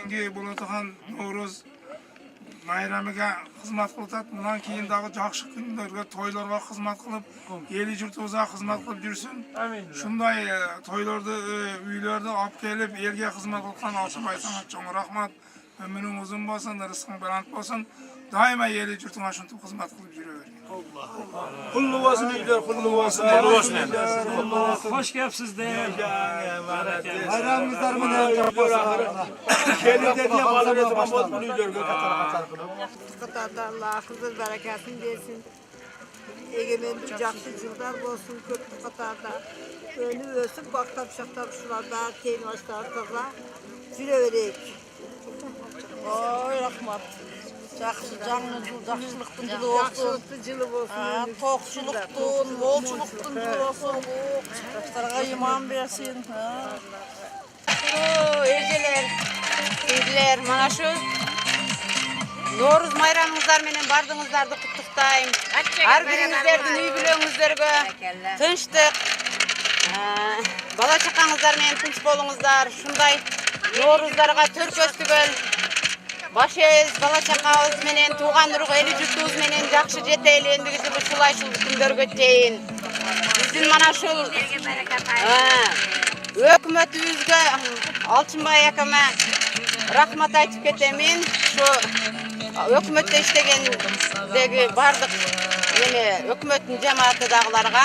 ертеңге болатыған Наурыз майрамыга хизмат кылат. Мындан кийин дагы жакшы күндөргө, тойлорго хизмат кылып, эли журтубузга хизмат кылып жүрсүн. Шундай тойлорду, үйлөрдү алып келип, элге хизмат кылган Алшынбай сага чоң рахмат. Ömrün uzun bolsun, rızkın balant bolsun. Daima eli jurtuna şuntip hizmet kılıp jüre ver. Kullu olsun uylar, kullu olsun. Hoş gelipsizler. Bayramımızlar mı yapasın? Kelinde bağlı ne zaman bozgun uylar katar kılıp. Katarda Allah huzur bereketini versin. Egemenlik жақсы жылдар болсын көп қатарda. Önü өсіп, бақтап, шақтап, шуларда, кейін аштарда жүре берейік. Ой, рахмат. Жақсы, жаңы жыл, жақсылықтың жылы болсын. Жақсылықтың жылы болсын. Тоқшылықтың, молшылықтың жылы болсын. Жастарға иман берсін. Ежелер, кейділер, мана шу Наурыз майрамыңыздар менен бардыңыздарды құттықтайм. Ар бириңиздердин үй бүлөңүздөргө тынчтык, бала чакаңыздар менен тынч болуңуздар. Шундай Наурыздарга төркөз түгөл баш эз бала чакабыз менен тууган урук эли журтубуз менен жакшы жетели. Эндиги жылы ушулай күндөргө чейин биздин мана ушул өкмөтүбүзгө Алчынбай акама рахмат айтып кетемин. Şu өкмөттө иштегендеги бардык өкмөттүн жамааты дагыларга